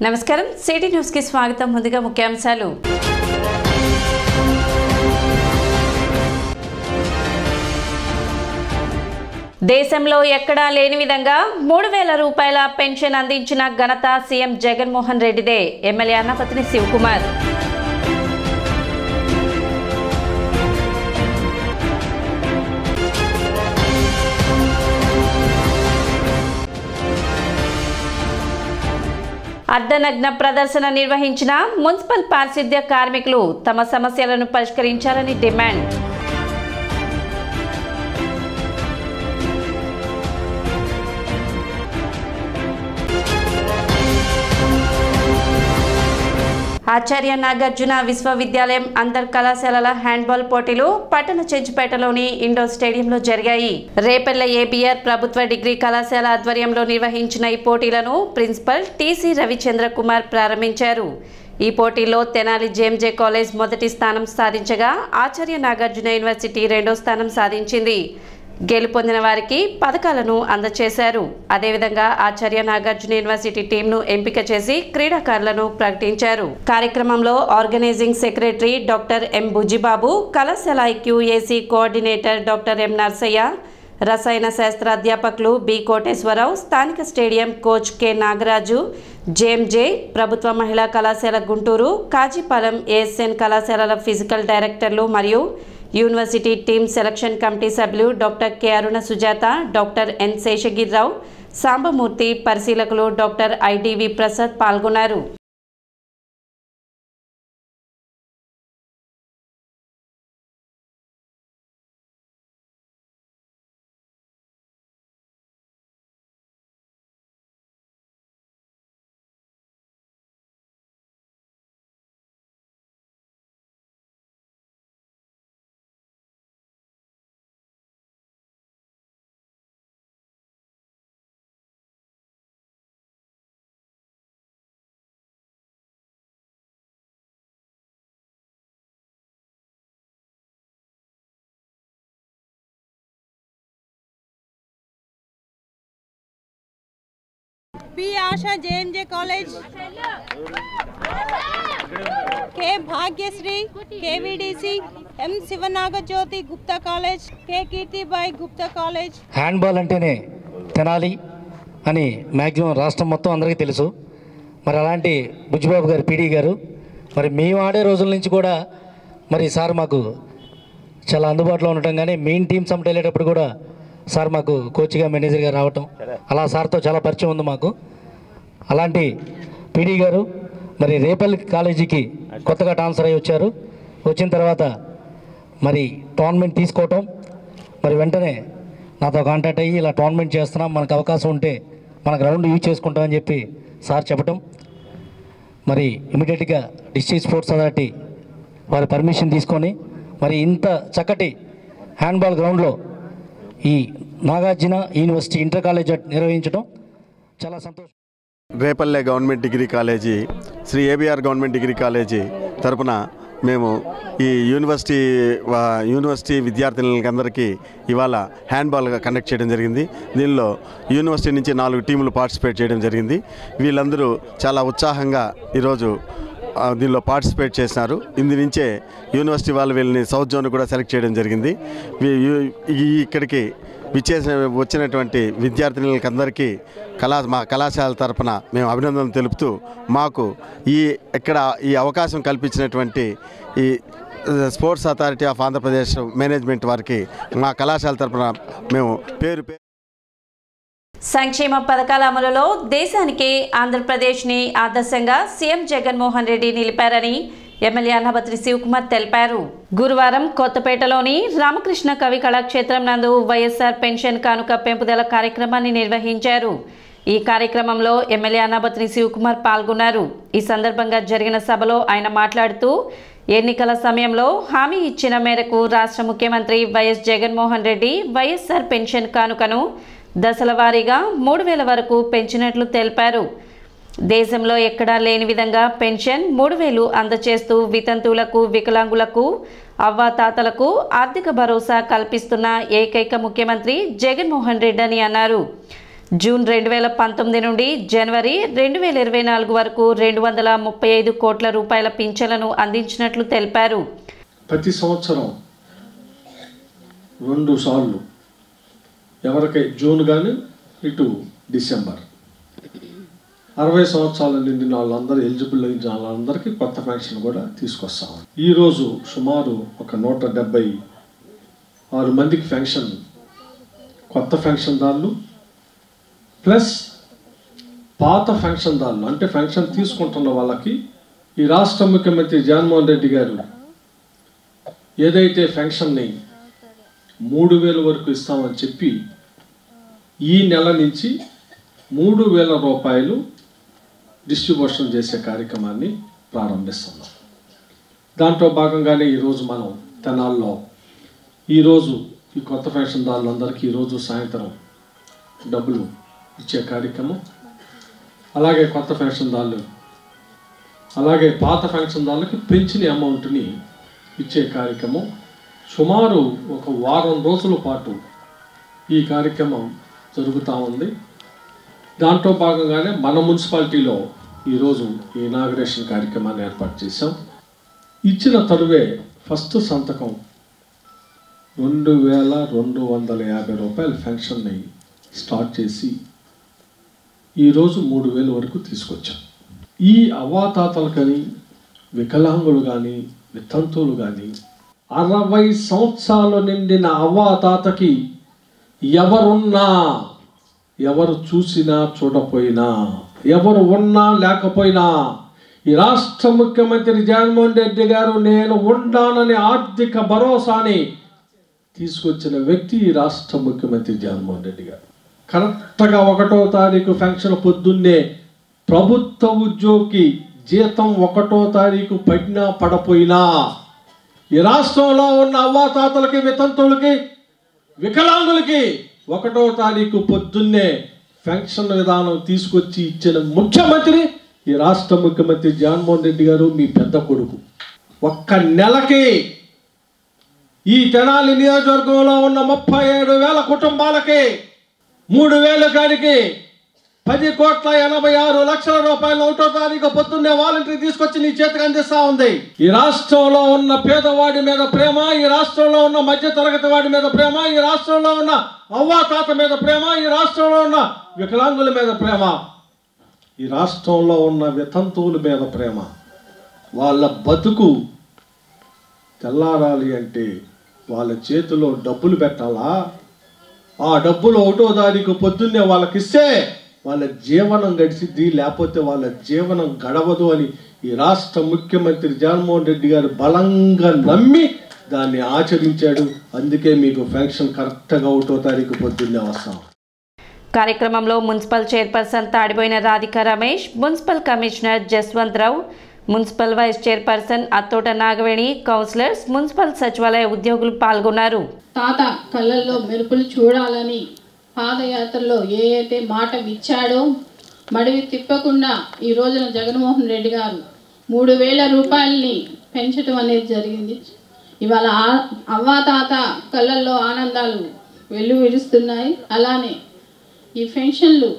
నమస్కారం city news కి స్వాగతం ముందుగా ముఖ్యాంశాలు దేశంలో ఎక్కడా లేని విధంగా 3000 రూపాయల పెన్షన్ అందించిన ఘనత సీఎం జగన్మోహన్ రెడ్డిదే ఎమ్మెల్యే అన్నపతిని శివకుమార్ అర్ధనగ్న ప్రదర్శన నిర్వహించిన మున్సిపల్ పారిశుద్ధ్య కార్మికులు తమ సమస్యలను పరిష్కరించాలని డిమాండ్ ఆచార్య నాగార్జున విశ్వవిద్యాలయం అంతర్ కళాశాలల హ్యాండ్బాల్ పోటీలు పట్టణ చెంచుపేటలోని ఇండోర్ స్టేడియంలో జరిగాయి. రేపల్ల ఏబీఆర్ ప్రభుత్వ డిగ్రీ కళాశాల ఆధ్వర్యంలో నిర్వహించిన ఈ పోటీలను ప్రిన్సిపల్ టీసీ రవిచంద్ర కుమార్ ప్రారంభించారు. ఈ పోటీల్లో తెనాలి జేఎంజే కాలేజ్ మొదటి స్థానం సాధించగా ఆచార్య నాగార్జున యూనివర్సిటీ రెండో స్థానం సాధించింది. గెలుపొందిన వారికి పథకాలను అందజేశారు. అదేవిధంగా ఆచార్య నాగార్జున యూనివర్సిటీ టీంను ఎంపిక చేసి క్రీడాకారులను ప్రకటించారు. కార్యక్రమంలో organizing secretary doctor M Bujjibabu, కళాశాల IQAC coordinator doctor M Narsaiah, రసాయన శాస్త్ర అధ్యాపకులు బి కోటేశ్వరరావు, స్థానిక stadium coach K Nagaraju, JMJ ప్రభుత్వ మహిళా కళాశాల గుంటూరు, కాజీపాలెం ఏఎస్ఎన్ కళాశాలల ఫిజికల్ డైరెక్టర్లు మరియు యూనివర్సిటీ టీమ్ సెలక్షన్ కమిటీ సభ్యులు doctor K Aruna Sujatha, doctor N Seshagirirao, Sambamurthy, పరిశీలకులు డాక్టర్ ఐడివి ప్రసాద్ పాల్గొన్నారు. पी आशा जेएमजे कॉलेज, के भाग्यश्री केवीडीसी, एम शिवनागज्योति गुप्ता कॉलेज, के कीर्तिबाई गुप्ता कॉलेज. హ్యాండ్బాల్ అంటేనే తెనాలి అని మ్యాక్సిమం రాష్ట్రం మొత్తం అందరికీ తెలుసు. మరి అలాంటి బుజ్జిబాబు గారు పీడీ గారు మరి మేము ఆడే రోజుల నుంచి కూడా మరి సార్ మాకు చాలా అందుబాటులో ఉండటం, కానీ మెయిన్ టీమ్ సమ్మిట్ వెళ్ళేటప్పుడు కూడా సార్ మాకు కోచ్గా మేనేజర్గా రావటం, అలా సార్తో చాలా పరిచయం ఉంది మాకు. అలాంటి పీడీ గారు మరి రేపల్లి కాలేజీకి కొత్తగా ట్రాన్స్ఫర్ అయ్యి వచ్చారు. వచ్చిన తర్వాత మరి టోర్నమెంట్ తీసుకోవటం, మరి వెంటనే నాతో కాంటాక్ట్ అయ్యి ఇలా టోర్నమెంట్ చేస్తున్నాం, మనకు అవకాశం ఉంటే మన గ్రౌండ్ యూజ్ చేసుకుంటామని చెప్పి సార్ చెప్పటం, మరి ఇమీడియట్గా డిస్ట్రిక్ట్ స్పోర్ట్స్ అథారిటీ వారి పర్మిషన్ తీసుకొని మరి ఇంత చక్కటి హ్యాండ్బాల్ గ్రౌండ్లో ఈ నాగార్జున యూనివర్సిటీ ఇంటర్ కాలేజ్ నిర్వహించడం చాలా సంతోషం. Repalle government degree college, Shri ABR government degree college తరపున మేము ఈ యూనివర్సిటీ విద్యార్థులందరికీ ఇవాళ హ్యాండ్బాల్గా కండక్ట్ చేయడం జరిగింది. దీనిలో యూనివర్సిటీ నుంచి 4 టీములు పార్టిసిపేట్ చేయడం జరిగింది. వీళ్ళందరూ చాలా ఉత్సాహంగా ఈరోజు దీనిలో పార్టిసిపేట్ చేసినారు. ఇందు నుంచే యూనివర్సిటీ వాళ్ళు వీళ్ళని సౌత్ జోన్ కూడా సెలెక్ట్ చేయడం జరిగింది. ఇక్కడికి వచ్చినటువంటి విద్యార్థినులందరికీ మా కళాశాల తరపున మేము అభినందనలు తెలుపుతూ మాకు ఈ అవకాశం కల్పించినటువంటి ఈ sports authority of Andhra Pradesh management వారికి మా కళాశాల తరపున మేము పేరు సంక్షేమ పథకాల అమలులో దేశానికి ఆంధ్రప్రదేశ్ని ఆదర్శంగా సీఎం జగన్మోహన్ రెడ్డి నిలిపారని ఎమ్మెల్యే అన్నపతిని శివకుమార్ తెలిపారు. గురువారం కొత్తపేటలోని రామకృష్ణ కవి కళాక్షేత్రం నందు వైఎస్ఆర్ పెన్షన్ కానుక పెంపుదల కార్యక్రమాన్ని నిర్వహించారు. ఈ కార్యక్రమంలో ఎమ్మెల్యే అన్నపతిని శివకుమార్ పాల్గొన్నారు. ఈ సందర్భంగా జరిగిన సభలో ఆయన మాట్లాడుతూ ఎన్నికల సమయంలో హామీ ఇచ్చిన మేరకు రాష్ట్ర ముఖ్యమంత్రి వైఎస్ జగన్మోహన్ రెడ్డి వైఎస్ఆర్ పెన్షన్ కానుకను దశల వారీగా 3000 వరకు పెంచినట్లు తెలిపారు. దేశంలో ఎక్కడా లేని విధంగా పెన్షన్ 3000 అందజేస్తూ వితంతువులకు, వికలాంగులకు, అవ్వాతాతలకు ఆర్థిక భరోసా కల్పిస్తున్న ఏకైక ముఖ్యమంత్రి జగన్మోహన్ రెడ్డి అని అన్నారు. జూన్ 2019 నుండి జనవరి 2024 వరకు 235 కోట్ల రూపాయల పింఛన్లను అందించినట్లు తెలిపారు. ప్రతి సంవత్సరం 2 సార్లు ఎవరికై జూన్ కానీ ఇటు డిసెంబర్ 60 సంవత్సరాల నిండిన వాళ్ళందరూ ఎలిజిబుల్ అయిన వాళ్ళందరికీ కొత్త పెన్షన్ కూడా తీసుకొస్తాం. ఈరోజు సుమారు ఒక 176 మందికి పెన్షన్, కొత్త పెన్షన్దారులు ప్లస్ పాత పెన్షన్దారులు అంటే పెన్షన్ తీసుకుంటున్న వాళ్ళకి ఈ రాష్ట్ర ముఖ్యమంత్రి జగన్మోహన్ రెడ్డి గారు ఏదైతే పెన్షన్ని 3,000 వరకు ఇస్తామని చెప్పి ఈ నెల నుంచి 3,000 రూపాయలు డిస్ట్రిబ్యూషన్ చేసే కార్యక్రమాన్ని ప్రారంభిస్తున్నాం. దాంట్లో భాగంగానే ఈరోజు మనం తెనాల్లో ఈరోజు ఈ కొత్త పెన్షన్దారులందరికీ ఈరోజు సాయంత్రం డబ్బులు ఇచ్చే కార్యక్రమం, అలాగే కొత్త పెన్షన్దారులు అలాగే పాత పెన్షన్దారులకి పెంచిన అమౌంట్ని ఇచ్చే కార్యక్రమం సుమారు ఒక వారం రోజుల పాటు ఈ కార్యక్రమం జరుగుతూ ఉంది. దాంట్లో భాగంగానే మన మున్సిపాలిటీలో ఈరోజు ఈ ఇనాగ్రేషన్ కార్యక్రమాన్ని ఏర్పాటు చేశాం. ఇచ్చిన తరువే ఫస్ట్ సంతకం 2,250 రూపాయల పెన్షన్ని స్టార్ట్ చేసి ఈరోజు 3,000 వరకు తీసుకొచ్చాం. ఈ అవ్వాతాతలు కానీ వికలాంగులు కానీ వితంతువులు కానీ 60 సంవత్సరాలు నిండిన అవ్వాతాతకి ఎవరున్నా, ఎవరు చూసినా చూడపోయినా, ఎవరు ఉన్నా లేకపోయినా ఈ రాష్ట్ర ముఖ్యమంత్రి జగన్మోహన్ రెడ్డి గారు నేను ఉండానని ఆర్థిక భరోసాని తీసుకొచ్చిన వ్యక్తి ఈ రాష్ట్ర ముఖ్యమంత్రి జగన్మోహన్ రెడ్డి గారు. కరెక్ట్గా 1వ తారీఖు పెన్షన్ పొద్దున్నే ప్రభుత్వ ఉద్యోగి జీతం 1వ తారీఖు పడినా పడపోయినా ఈ రాష్ట్రంలో ఉన్న అవ్వాతాతలకి వితంతువులకి వికలాంగులకి 1వ తారీఖు పొద్దున్నే పెన్షన్ విధానం తీసుకొచ్చి ఇచ్చిన ముఖ్యమంత్రి ఈ రాష్ట్ర ముఖ్యమంత్రి జగన్మోహన్ రెడ్డి గారు, మీ పెద్ద కొడుకు. ఒక్క నెలకి ఈ తెనాలి నియోజకవర్గంలో ఉన్న 37,000 కుటుంబాలకి 3,000 కాడికి 10,86,00,000 రూపాయలు 1వ తారీఖు పొద్దున్నే వాలంటరీ తీసుకొచ్చి నీ చేతికి అందిస్తా ఉంది. ఈ రాష్ట్రంలో ఉన్న పేదవాడి మీద ప్రేమ, ఈ రాష్ట్రంలో ఉన్న మధ్య తరగతి వాడి మీద ప్రేమ, ఈ రాష్ట్రంలో ఉన్న అవ్వాతాత మీద ప్రేమ, ఈ రాష్ట్రంలో ఉన్న వికలాంగుల మీద ప్రేమ, ఈ రాష్ట్రంలో ఉన్న వితంతువుల మీద ప్రేమ. వాళ్ళ బతుకు తెల్లారాలి అంటే వాళ్ళ చేతిలో డబ్బులు పెట్టాలా? ఆ డబ్బులు 1వ తారీఖు పొద్దున్నే వాళ్ళకి ఇస్తే వాళ్ళ జీవనం గడిచిద్ది, లేకపోతే వాళ్ళ జీవనం గడవదు అని ఈ రాష్ట్ర ముఖ్యమంత్రి జగన్మోహన్ రెడ్డి గారు బలంగా నమ్మి దాన్ని ఆచరించాడు. అందుకే మీకు పెన్షన్ కరెక్ట్గా 1వ తారీఖు పొద్దున్నే వస్తాం. కార్యక్రమంలో municipal chairperson Tadipoyina Radhika Ramesh, municipal commissioner Jaswanth Rao, municipal vice chairperson Athota Nagaveni, councillors, municipal సచివాలయ ఉద్యోగులు పాల్గొన్నారు. తాత కళ్ళల్లో మెరుపులు చూడాలని పాదయాత్రలో ఏ అయితే మాట ఇచ్చాడో మడివి తిప్పకుండా ఈ రోజున జగన్మోహన్ రెడ్డి గారు 3,000 రూపాయలని పెంచడం అనేది జరిగింది. ఇవాళ అవ్వాతాత కళ్ళల్లో ఆనందాలు వెల్లువిరుస్తున్నాయి. అలానే ఈ పెన్షన్లు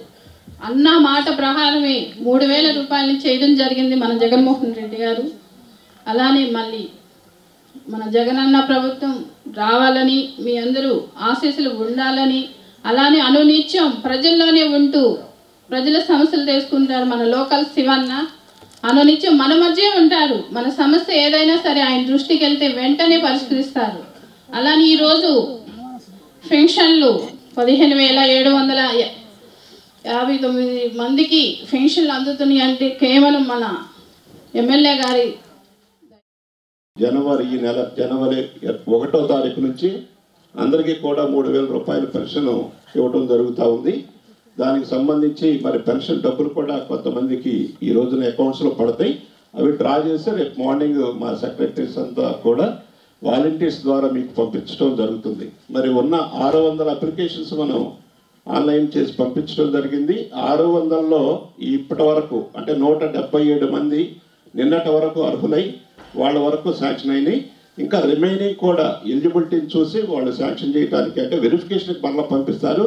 అన్న మాట ప్రకారమే 3,000 రూపాయలని చేయడం జరిగింది మన జగన్మోహన్ రెడ్డి గారు. అలానే మళ్ళీ మన జగనన్న ప్రభుత్వం రావాలని, మీ అందరూ ఆశీస్సులు ఉండాలని, అలానే అనునిత్యం ప్రజల్లోనే ఉంటూ ప్రజల సమస్యలు తెలుసుకుంటారు మన లోకల్ శివన్న. అనునిత్యం మన మధ్య ఉంటారు. మన సమస్య ఏదైనా సరే ఆయన దృష్టికి వెళ్తే వెంటనే పరిష్కరిస్తారు. అలానే ఈరోజు పెన్షన్లు 15,759 మందికి పెన్షన్లు అందుతున్నాయి అంటే కేవలం మన ఎమ్మెల్యే గారి ఈ నెల జనవరి 1వ తారీఖు నుంచి అందరికీ కూడా 3,000 రూపాయల పెన్షన్ ఇవ్వడం జరుగుతూ ఉంది. దానికి సంబంధించి మరి పెన్షన్ డబ్బులు కూడా కొంతమందికి ఈ రోజున అకౌంట్స్లో పడతాయి. అవి డ్రా చేసి రేపు మార్నింగ్ మా సెక్రటరీస్ అంతా కూడా వాలంటీర్స్ ద్వారా మీకు పంపించడం జరుగుతుంది. మరి ఉన్న 600 అప్లికేషన్స్ మనం ఆన్లైన్ చేసి పంపించడం జరిగింది. 600లో ఇప్పటి వరకు అంటే 177 మంది నిన్నటి వరకు అర్హులై వాళ్ళ వరకు శాంక్షన్ అయినాయి. ఇంకా రిమైనింగ్ కూడా ఎలిజిబిలిటీని చూసి వాళ్ళు శాంక్షన్ చేయడానికి అంటే వెరిఫికేషన్కి మళ్ళీ పంపిస్తారు.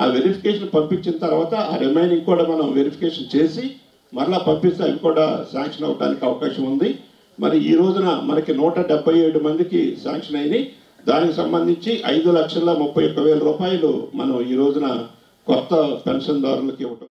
ఆ వెరిఫికేషన్ పంపించిన తర్వాత ఆ రిమైనింగ్ కూడా మనం వెరిఫికేషన్ చేసి మరలా పంపిస్తే అవి కూడా శాంక్షన్ అవడానికి అవకాశం ఉంది. మరి ఈ రోజున మనకి 177 మందికి శాంక్షన్ అయినాయి. దానికి సంబంధించి 5,31,1,000 రూపాయలు మనం ఈ రోజున కొత్త పెన్షన్దారులకు ఇవ్వటం